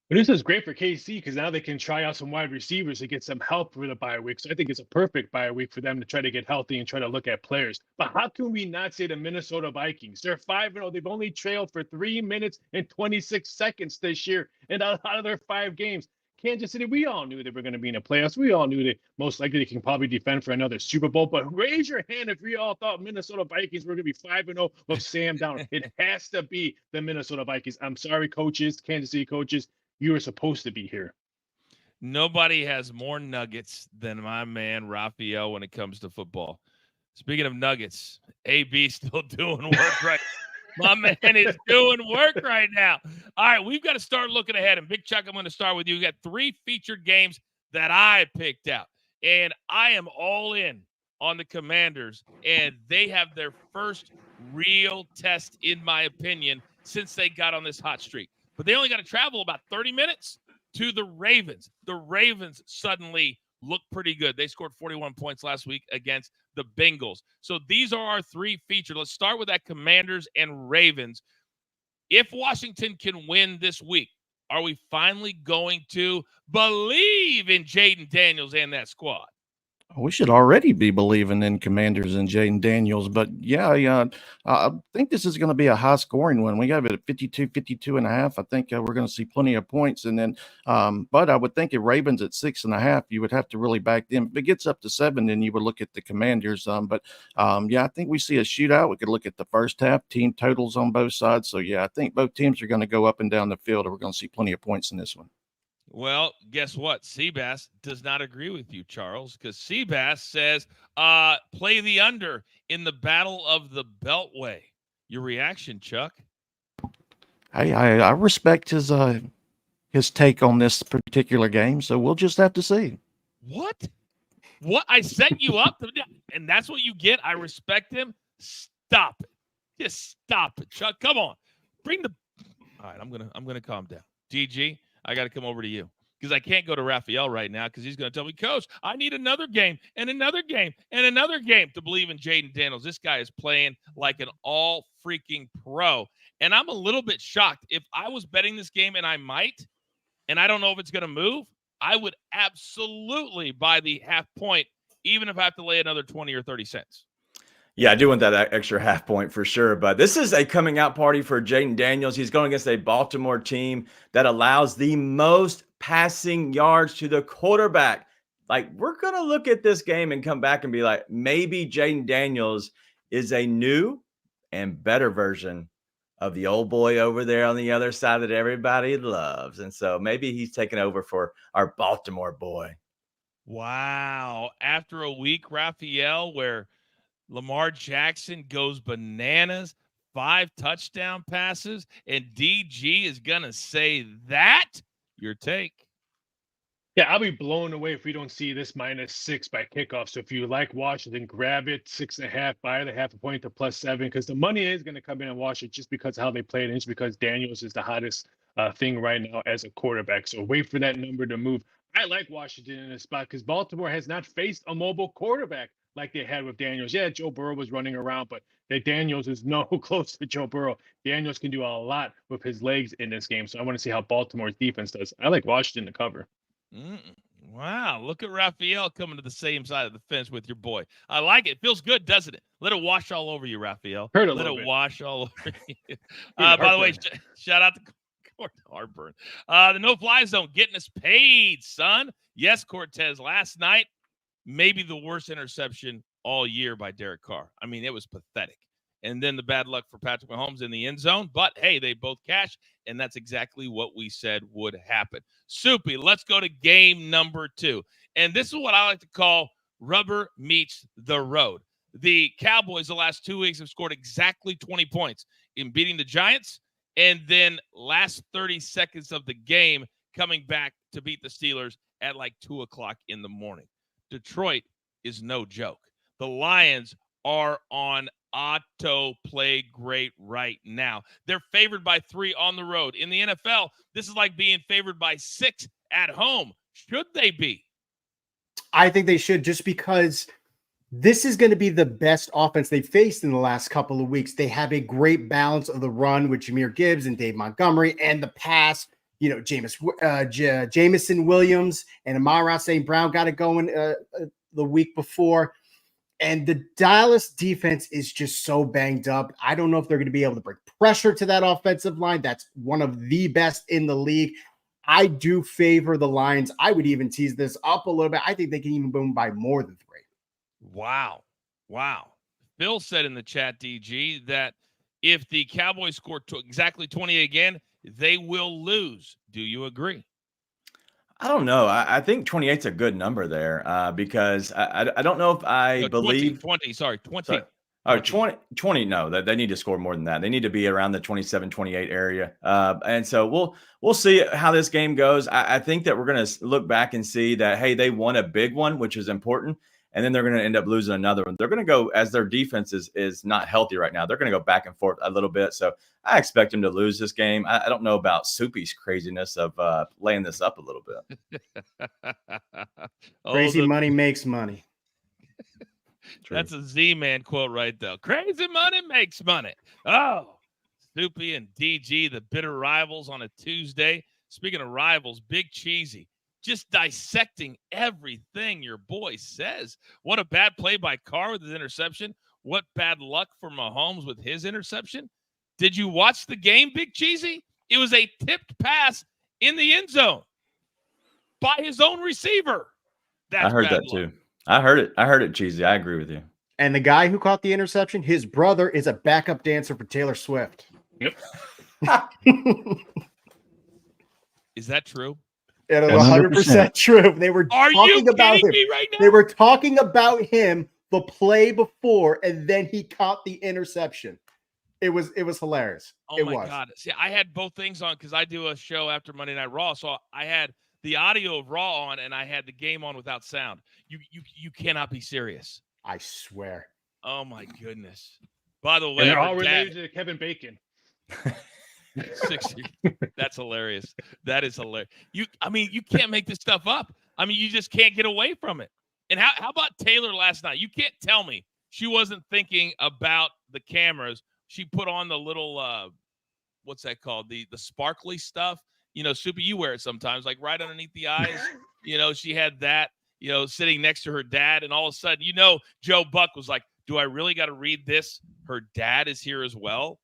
But this is great for KC because now they can try out some wide receivers to get some help for the bye week. So I think it's a perfect bye week for them to try to get healthy and try to look at players. But how can we not say the Minnesota Vikings? They're 5-0. They've only trailed for 3 minutes and 26 seconds this year and out of their 5 games. Kansas City, we all knew they were going to be in the playoffs. We all knew that most likely they can probably defend for another Super Bowl. But raise your hand if we all thought Minnesota Vikings were going to be 5-0 with Sam Darnold. It has to be the Minnesota Vikings. I'm sorry, coaches, Kansas City coaches. You were supposed to be here. Nobody has more nuggets than my man Raphael when it comes to football. Speaking of nuggets, AB still doing work right. My man is doing work right now. All right, we've got to start looking ahead. And Big Chuck, I'm going to start with you. We got 3 featured games that I picked out. And I am all in on the Commanders. And they have their first real test, in my opinion, since they got on this hot streak. But they only got to travel about 30 minutes to the Ravens. The Ravens suddenly look pretty good. They scored 41 points last week against the Bengals. So these are our three featured. Let's start with that Commanders and Ravens. If Washington can win this week, are we finally going to believe in Jaden Daniels and that squad? We should already be believing in Commanders and Jaden Daniels. But, yeah, I think this is going to be a high-scoring one. We got it at 52.5. I think we're going to see plenty of points. And then, but I would think if Ravens at 6.5, you would have to really back them. If it gets up to 7, then you would look at the Commanders. Yeah, I think we see a shootout. We could look at the first half, team totals on both sides. So, yeah, I think both teams are going to go up and down the field, and we're going to see plenty of points in this one. Well, guess what? Seabass does not agree with you, Charles, because Seabass says play the under in the Battle of the Beltway. Your reaction, Chuck? Hey, I respect his take on this particular game, so we'll just have to see. What? I set you up, and that's what you get? I respect him? Stop it. Just stop it, Chuck. Come on. All right, I'm gonna calm down. DG, I got to come over to you because I can't go to Raphael right now because he's going to tell me, Coach, I need another game and another game and another game to believe in Jaden Daniels. This guy is playing like an all freaking pro. And I'm a little bit shocked. If I was betting this game, and I might, and I don't know if it's going to move, I would absolutely buy the half point, even if I have to lay another 20 or 30 cents. Yeah, I do want that extra half point for sure. But this is a coming out party for Jaden Daniels. He's going against a Baltimore team that allows the most passing yards to the quarterback. Like, we're going to look at this game and come back and be like, maybe Jaden Daniels is a new and better version of the old boy over there on the other side that everybody loves. And so maybe he's taking over for our Baltimore boy. Wow. After a week, Raphael, where Lamar Jackson goes bananas, 5 touchdown passes, and DG is going to say that? Your take? Yeah, I'll be blown away if we don't see this -6 by kickoff. So if you like Washington, grab it, 6.5, buy the half a point to +7, because the money is going to come in and Washington just because of how they played, and it's because Daniels is the hottest thing right now as a quarterback. So wait for that number to move. I like Washington in this spot because Baltimore has not faced a mobile quarterback like they had with Daniels. Yeah, Joe Burrow was running around, but Daniels is no close to Joe Burrow. Daniels can do a lot with his legs in this game. So I want to see how Baltimore's defense does. I like Washington to cover. Wow, look at Raphael coming to the same side of the fence with your boy. I like it. Feels good, doesn't it? Let it wash all over you, Raphael. Let it wash all over you. By the way, shout out to Court Harburn. The no-fly zone getting us paid, son. Yes, Cortez, last night, maybe the worst interception all year by Derek Carr. I mean, it was pathetic. And then the bad luck for Patrick Mahomes in the end zone. But, hey, they both cashed, and that's exactly what we said would happen. Soupy, let's go to game number 2. And this is what I like to call rubber meets the road. The Cowboys the last 2 weeks have scored exactly 20 points in beating the Giants, and then last 30 seconds of the game coming back to beat the Steelers at like 2 o'clock in the morning. Detroit is no joke. The Lions are on auto play great right now. They're favored by 3 on the road. In the NFL, this is like being favored by 6 at home. Should they be? I think they should, just because this is going to be the best offense they've faced in the last couple of weeks. They have a great balance of the run with Jahmyr Gibbs and Dave Montgomery, and the pass. You know, Jameson Williams and Amon-Ra St. Brown got it going the week before. And the Dallas defense is just so banged up. I don't know if they're going to be able to bring pressure to that offensive line. That's one of the best in the league. I do favor the Lions. I would even tease this up a little bit. I think they can even boom by more than 3. Wow. Phil said in the chat, DG, that if the Cowboys score exactly 20 again, they will lose. Do you agree? I don't know. I think 28 is a good number there because I don't know if I believe 20. Sorry. Oh, 20. No, they need to score more than that. They need to be around the 27, 28 area. And so we'll see how this game goes. I think that we're going to look back and see that, hey, they won a big one, which is important. And then they're going to end up losing another one. They're going to go, as their defense is not healthy right now, they're going to go back and forth a little bit. So I expect them to lose this game. I don't know about Soupy's craziness of laying this up a little bit. Crazy money makes money. That's a Z-Man quote right there. Crazy money makes money. Oh, Snoopy and DG, the bitter rivals on a Tuesday. Speaking of rivals, Big Cheesy, just dissecting everything your boy says. What a bad play by Carr with his interception. What bad luck for Mahomes with his interception. Did you watch the game, Big Cheesy? It was a tipped pass in the end zone by his own receiver. That's I heard that luck. too. I heard it, Cheesy. I agree with you. And the guy who caught the interception, his brother is a backup dancer for Taylor Swift. Yep. Is that true? It is 100% true. They were talking about him. Me right now? They were talking about him the play before, and then he caught the interception. It was hilarious. Oh my God. See, I had both things on because I do a show after Monday Night Raw. So I had the audio of Raw on and I had the game on without sound. You cannot be serious. I swear. Oh my goodness. By the way, And they're all related to Kevin Bacon. 60. That's hilarious. That is hilarious. You can't make this stuff up. I mean, you just can't get away from it. And how about Taylor last night? You can't tell me she wasn't thinking about the cameras. She put on the little what's that called? The sparkly stuff. You know, Soupy, you wear it sometimes, like right underneath the eyes. You know, she had that, sitting next to her dad, and all of a sudden, Joe Buck was like, do I really got to read this? Her dad is here as well.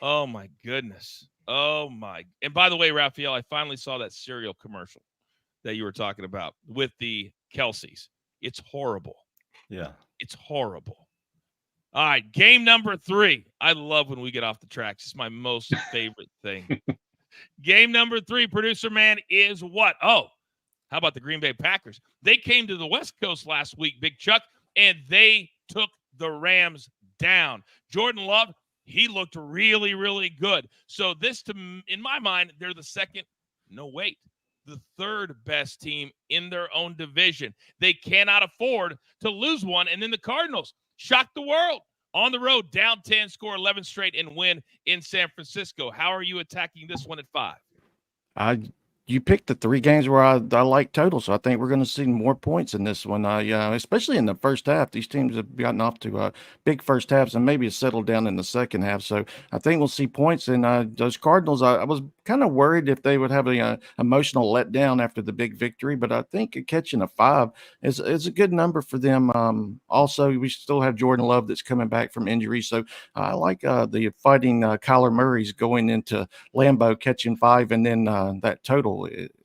Oh my goodness. Oh my. And by the way, Raphael, I finally saw that cereal commercial that you were talking about with the Kelseys. It's horrible. Yeah. It's horrible. All right. Game number 3. I love when we get off the tracks. It's my most favorite thing. Game number 3, producer man, is what? Oh, how about the Green Bay Packers? They came to the West Coast last week, Big Chuck, and they took the Rams down. Jordan Love, he looked really, really good. So this, in my mind, they're the second. No, wait. The third best team in their own division. They cannot afford to lose one. And then the Cardinals shocked the world on the road, down 10, score 11 straight, and win in San Francisco. How are you attacking this one at 5? You picked the 3 games where I like total, so I think we're going to see more points in this one. Especially in the first half, these teams have gotten off to big first halves, and maybe it's settled down in the second half. So I think we'll see points. And those Cardinals, I was kind of worried if they would have an emotional letdown after the big victory, but I think catching a 5 is a good number for them. Also, we still have Jordan Love that's coming back from injury, so I like the fighting Kyler Murray's going into Lambeau catching 5, and then that total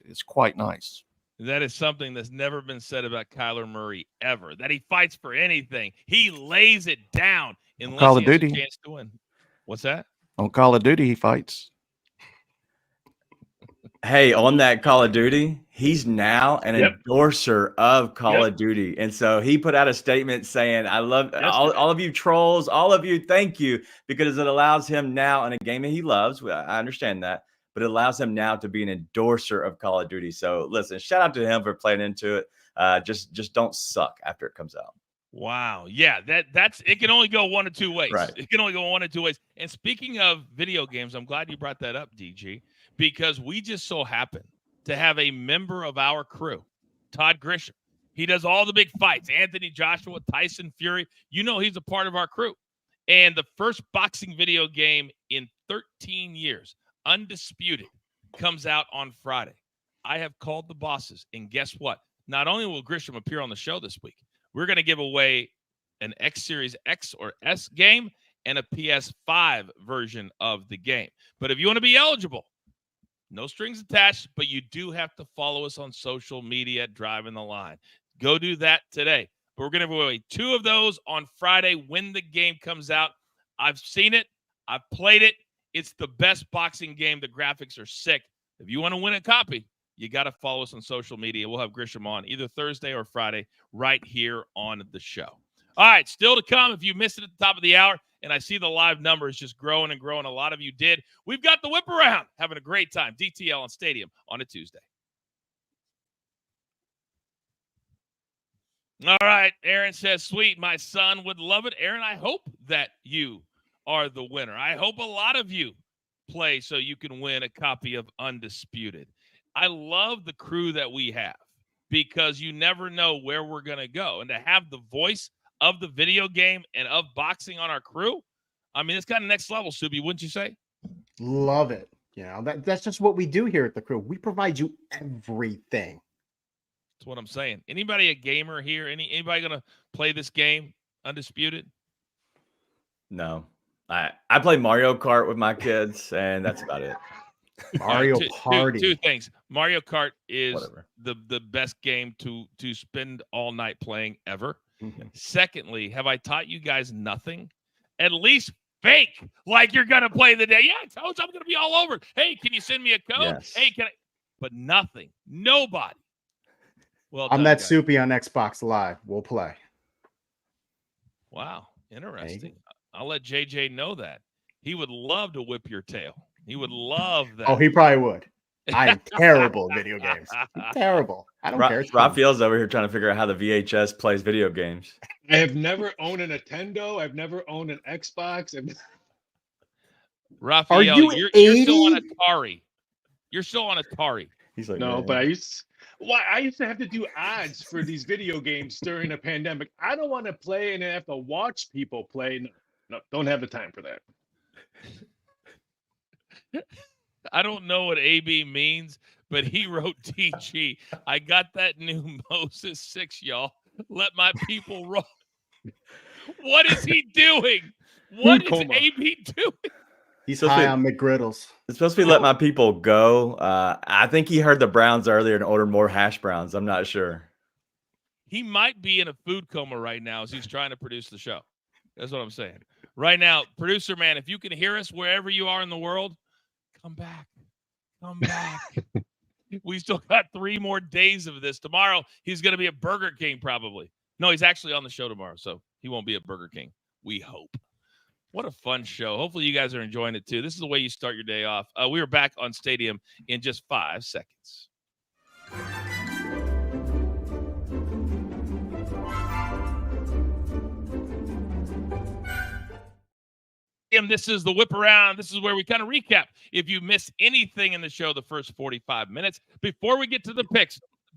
is quite nice. That is something that's never been said about Kyler Murray ever, that he fights for anything. He lays it down unless Call of he has Duty. a chance to win. What's that? On Call of Duty, he fights. Hey, on that Call of Duty, he's now an endorser of Call of Duty. And so he put out a statement saying, I love all of you trolls, all of you, thank you, because it allows him now in a game that he loves. I understand that. But it allows him now to be an endorser of Call of Duty. So listen, shout out to him for playing into it. Just don't suck after it comes out. Wow. Yeah, that's it can only go one of two ways. Right. It can only go one of two ways. And speaking of video games, I'm glad you brought that up, DG, because we just so happen to have a member of our crew, Todd Grisham. He does all the big fights. Anthony Joshua, Tyson Fury. He's a part of our crew. And the first boxing video game in 13 years, Undisputed, comes out on Friday. I have called the bosses, and guess what? Not only will Grisham appear on the show this week, we're going to give away an X Series X or S game and a PS5 version of the game. But if you want to be eligible, no strings attached, but you do have to follow us on social media at Driving the Line. Go do that today. But we're going to give away 2 of those on Friday when the game comes out. I've seen it. I've played it. It's the best boxing game. The graphics are sick. If you want to win a copy, you got to follow us on social media. We'll have Grisham on either Thursday or Friday right here on the show. All right, still to come. If you missed it at the top of the hour, and I see the live numbers just growing and growing, a lot of you did. We've got the whip around, having a great time. DTL on Stadium on a Tuesday. All right, Aaron says, sweet, my son would love it. Aaron, I hope that you are the winner. I hope a lot of you play so you can win a copy of Undisputed. I love the crew that we have. because you never know where we're going to go. And to have the voice of the video game and of boxing on our crew, I mean, it's kind of next level, Subi, wouldn't you say? Love it. That's just what we do here at the crew. We provide you everything. That's what I'm saying. Anybody a gamer here? Anybody going to play this game, Undisputed? No. I play Mario Kart with my kids, and that's about it. Mario Party. Two things. Mario Kart is Whatever. the best game to spend all night playing ever. Mhm. Secondly, have I taught you guys nothing? At least fake like you're going to play the day. Yeah, I told you I'm going to be all over. Hey, can you send me a code? Yes. Hey, can I? But nothing. Nobody. Well, I'm done, that guys. Soupy on Xbox Live. We'll play. Wow, interesting. I'll let JJ know that. He would love to whip your tail. He would love that. Oh, he probably would. I am terrible at video games. I'm terrible. I don't care. It's fun. Raphael's over here trying to figure out how the VHS plays video games. I have never owned a Nintendo. I've never owned an Xbox. Raphael, you you're 80? still on Atari. You're still on Atari. He's like, No, man. but I used to have to do odds for these video games during the pandemic. I don't want to play and then have to watch people play. No, don't have the time for that. I don't know what AB means, but he wrote TG. I got that new Moses 6, y'all. Let my people roll. What is he doing? What is Coma. AB doing? He's So high sweet. on McGriddles. It's supposed to be let my people go. I think he heard the Browns earlier and ordered more hash browns. I'm not sure. He might be in a food coma right now as he's trying to produce the show. That's what I'm saying. Right now, producer man, if you can hear us wherever you are in the world, come back. Come back. We still got 3 more days of this. Tomorrow, he's going to be at Burger King probably. No, he's actually on the show tomorrow, so he won't be at Burger King. We hope. What a fun show. Hopefully you guys are enjoying it too. This is the way you start your day off. We are back on Stadium in just 5 seconds. And this is the whip around. This is where we kind of recap if you missed anything in the show the first 45 minutes. Before we get to the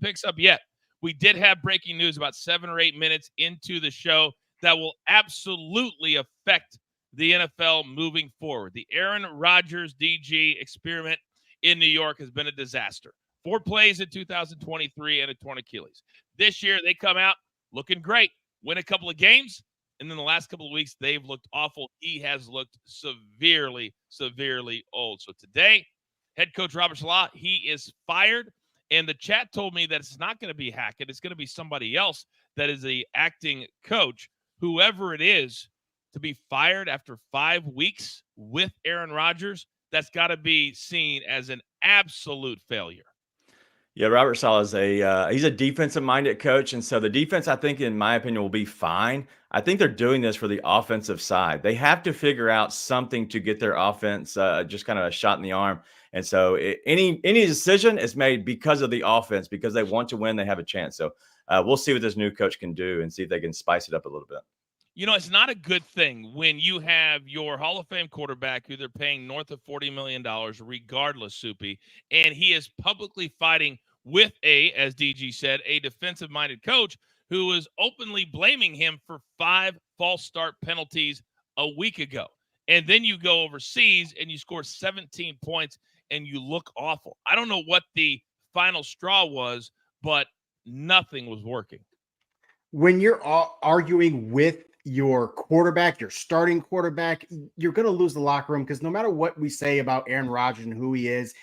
picks up yet, we did have breaking news about 7 or 8 minutes into the show that will absolutely affect the NFL moving forward. The Aaron Rodgers DG experiment in New York has been a disaster. 4 plays in 2023 and a torn Achilles. This year, they come out looking great, win a couple of games, and then the last couple of weeks, they've looked awful. He has looked severely, severely old. So today, head coach Robert Saleh, he is fired. And the chat told me that it's not going to be Hackett. It's going to be somebody else that is the acting coach, whoever it is, to be fired after 5 weeks with Aaron Rodgers. That's got to be seen as an absolute failure. Yeah, Robert Saleh is he's a defensive-minded coach, and so the defense, I think, in my opinion, will be fine. I think they're doing this for the offensive side. They have to figure out something to get their offense just kind of a shot in the arm. And so any decision is made because of the offense, because they want to win, they have a chance. So we'll see what this new coach can do and see if they can spice it up a little bit. You know, it's not a good thing when you have your Hall of Fame quarterback who they're paying north of $40 million, regardless, Soupy, and he is publicly fighting with as DG said, a defensive-minded coach who was openly blaming him for 5 false start penalties a week ago. And then you go overseas and you score 17 points and you look awful. I don't know what the final straw was, but nothing was working. When you're arguing with your quarterback, your starting quarterback, you're going to lose the locker room because no matter what we say about Aaron Rodgers and who he is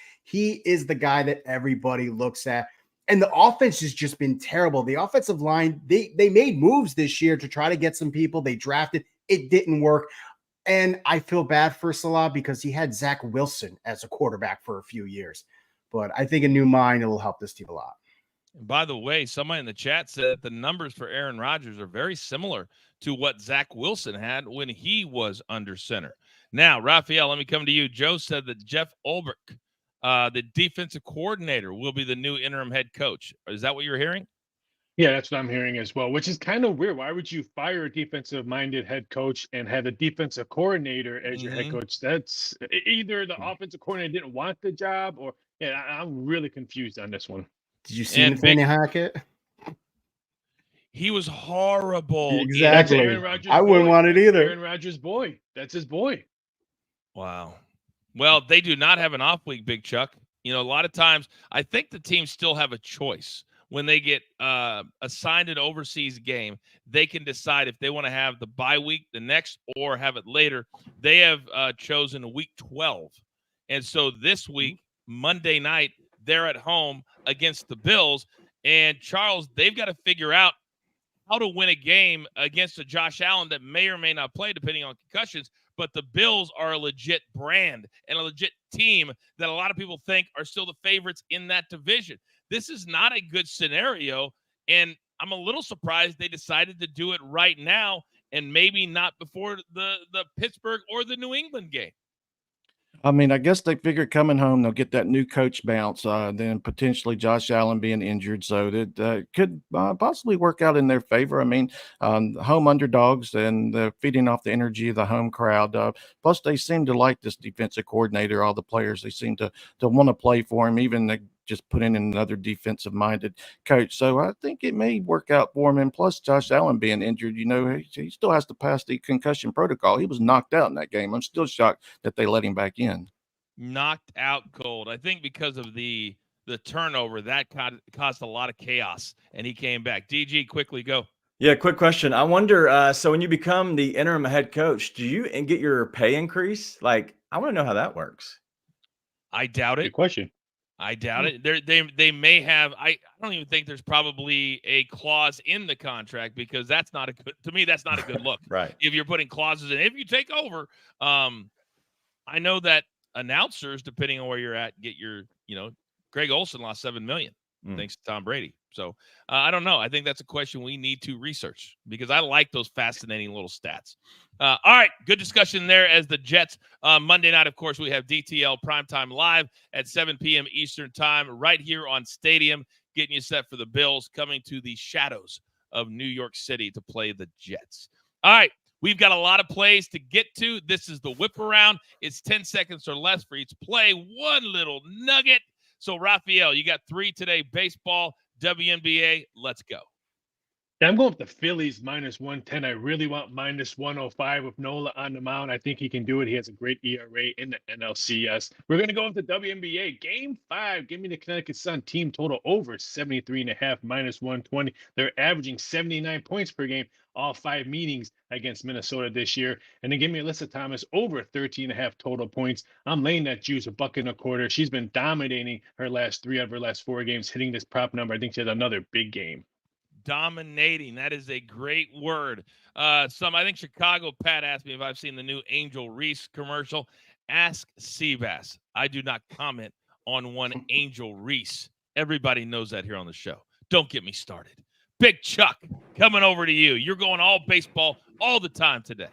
the guy that everybody looks at. And the offense has just been terrible. The offensive line, they made moves this year to try to get some people. They drafted. It didn't work. And I feel bad for Saleh because he had Zach Wilson as a quarterback for a few years. But I think a new mind will help this team a lot. And by the way, somebody in the chat said that the numbers for Aaron Rodgers are very similar to what Zach Wilson had when he was under center. Now, Raphael, let me come to you. Joe said that Jeff Ulbrich, the defensive coordinator, will be the new interim head coach. Is that what you're hearing? Yeah, that's what I'm hearing as well, which is kind of weird. Why would you fire a defensive-minded head coach and have a defensive coordinator as your head coach? That's either the offensive coordinator didn't want the job or I'm really confused on this one. Did you see And Nathaniel Hackett? he was horrible. Exactly. Aaron Rodgers' I wouldn't boy. want it either. Aaron Rodgers' boy. That's his boy. Wow. Well, they do not have an off week, Big Chuck. You know, a lot of times I think the teams still have a choice. When they get assigned an overseas game, they can decide if they want to have the bye week the next or have it later. They have chosen week 12. And so this week, Monday night, they're at home against the Bills. And Charles, they've got to figure out how to win a game against a Josh Allen that may or may not play depending on concussions. But the Bills are a legit brand and a legit team that a lot of people think are still the favorites in that division. This is not a good scenario, and I'm a little surprised they decided to do it right now and maybe not before the Pittsburgh or the New England game. I mean, I guess they figured coming home they'll get that new coach bounce, then potentially Josh Allen being injured, so that could possibly work out in their favor. I mean, home underdogs and feeding off the energy of the home crowd. Plus, they seem to like this defensive coordinator. All the players, they seem to want to play for him, even just put in another defensive-minded coach. So I think it may work out for him. And plus, Josh Allen being injured, you know, he still has to pass the concussion protocol. He was knocked out in that game. I'm still shocked that they let him back in. Knocked out cold. I think because of the turnover, that caused a lot of chaos, and he came back. DG, quickly go. Yeah, quick question. I wonder, so when you become the interim head coach, do you get your pay increase? Like, I want to know how that works. I doubt it. Good question. I doubt it. They may have. I don't even think there's probably a clause in the contract because that's not a good. To me, that's not a good look. Right. If you're putting clauses in, if you take over, I know that announcers, depending on where you're at, get your. You know, Greg Olsen lost $7 million thanks to Tom Brady. So I don't know. I think that's a question we need to research because I like those fascinating little stats. All right, good discussion there as the Jets. Monday night, of course, we have DTL Primetime Live at 7 p.m. Eastern Time right here on Stadium, getting you set for the Bills coming to the shadows of New York City to play the Jets. All right, we've got a lot of plays to get to. This is the whip around. It's 10 seconds or less for each play. One little nugget. So, Raphael, you got 3 today. Baseball, WNBA, let's go. Yeah, I'm going with the Phillies -110. I really want -105 with Nola on the mound. I think he can do it. He has a great ERA in the NLCS. We're going to go with the WNBA. Game 5. Give me the Connecticut Sun team total over 73.5 -120. They're averaging 79 points per game, all 5 meetings against Minnesota this year. And then give me Alyssa Thomas over 13.5 total points. I'm laying that juice $1.25. She's been dominating her last 3 of her last 4 games, hitting this prop number. I think she has another big game. Dominating. That is a great word. I think Chicago Pat asked me if I've seen the new Angel Reese commercial. Ask Seabass. I do not comment on one Angel Reese. Everybody knows that here on the show. Don't get me started. Big Chuck, coming over to you. You're going all baseball all the time today.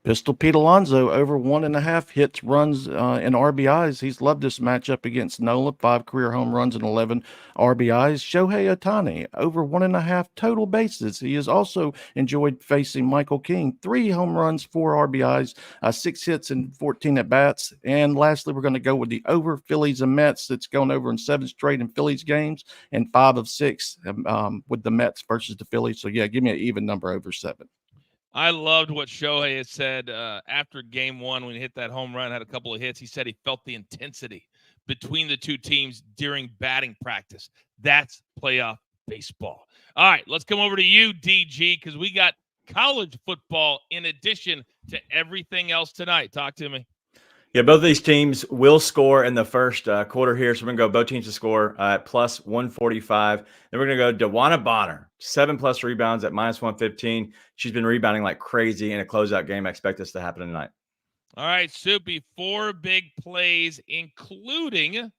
Pistol Pete Alonso over 1.5 hits, runs, and RBIs. He's loved this matchup against Nola. 5 career home runs and 11 RBIs. Shohei Ohtani over 1.5 total bases. He has also enjoyed facing Michael King. 3 home runs, 4 RBIs, 6 hits, and 14 at bats. And lastly, we're going to go with the over Phillies and Mets. That's gone over in 7 straight in Phillies games and 5 of 6 with the Mets versus the Phillies. So yeah, give me an even number over 7. I loved what Shohei had said after game 1 when he hit that home run, had a couple of hits. He said he felt the intensity between the two teams during batting practice. That's playoff baseball. All right, let's come over to you, DG, because we got college football in addition to everything else tonight. Talk to me. Yeah, both of these teams will score in the first quarter here. So we're going to go both teams to score at plus 145. Then we're going to go DeWanna Bonner, 7+ rebounds at -115. She's been rebounding like crazy in a closeout game. I expect this to happen tonight. All right, Soupy, 4 big plays, including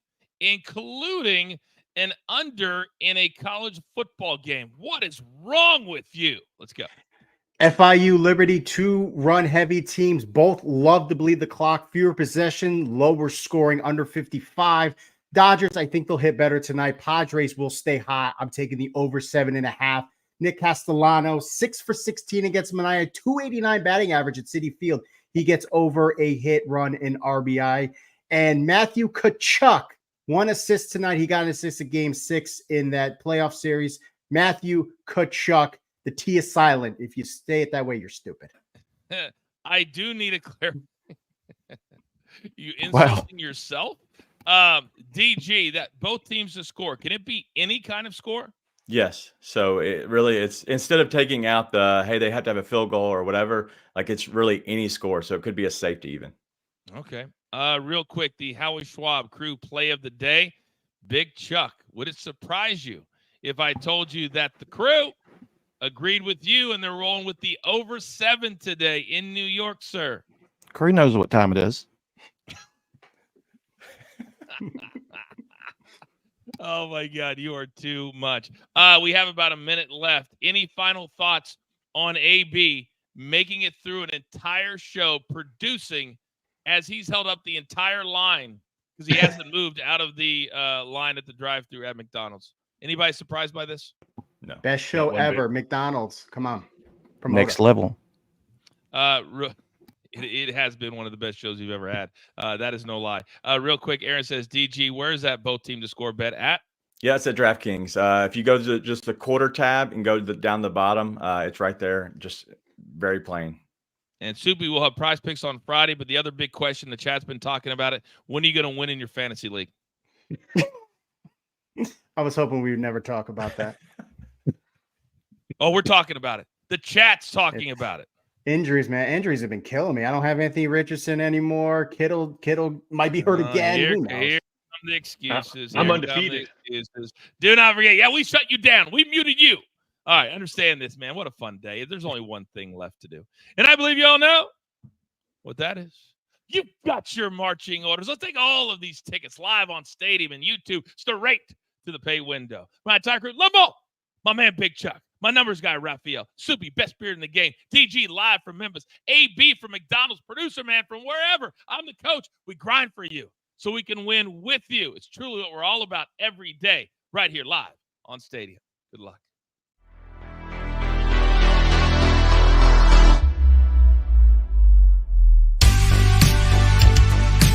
an under in a college football game. What is wrong with you? Let's go. FIU, Liberty, 2 run-heavy teams. Both love to bleed the clock. Fewer possession, lower scoring, under 55. Dodgers, I think they'll hit better tonight. Padres will stay hot. I'm taking the over 7.5. Nick Castellano, 6 for 16 against Mania, 289 batting average at Citi Field. He gets over a hit, run, and RBI. And Matthew Tkachuk, 1 assist tonight. He got an assist in game 6 in that playoff series. Matthew Tkachuk. The T is silent. If you stay it that way, you're stupid. I do need a clear. You insulting yourself? DG, that both teams to score. Can it be any kind of score? Yes. So it's instead of taking out hey, they have to have a field goal or whatever, like it's really any score. So it could be a safety even. Okay. Real quick, the Howie Schwab crew play of the day. Big Chuck, would it surprise you if I told you that the crew agreed with you and they're rolling with the over 7 today in New York, sir? Crew knows what time it is. Oh my God, you are too much. We have about a minute left. Any final thoughts on AB making it through an entire show, producing as he's held up the entire line because he hasn't moved out of the line at the drive-thru at McDonald's? Anybody surprised by this? No. Best show ever. McDonald's. Come on. Promote Next it. level. It has been one of the best shows you've ever had. That is no lie. Real quick, Aaron says, DG, where is that both team to score bet at? Yeah, it's at DraftKings. If you go to just the quarter tab and go to down the bottom, it's right there. Just very plain. And Soupy will have prize picks on Friday. But the other big question, the chat's been talking about it. When are you going to win in your fantasy league? I was hoping we would never talk about that. Oh, we're talking about it. The chat's talking about it. Injuries, man. Injuries have been killing me. I don't have Anthony Richardson anymore. Kittle wmight be hurt again. Who knows? Here come the excuses. I'm undefeated. Do not forget. Yeah, we shut you down. We muted you. All right, understand this, man. What a fun day. There's only one thing left to do. And I believe you all know what that is. You've got your marching orders. Let's take all of these tickets live on Stadium and YouTube straight to the pay window. My entire crew, Limbo, my man Big Chuck, my numbers guy Raphael, Soupy, best beard in the game, DG live from Memphis, AB from McDonald's, producer man from wherever. I'm the coach. We grind for you so we can win with you. It's truly what we're all about every day right here live on Stadium. Good luck.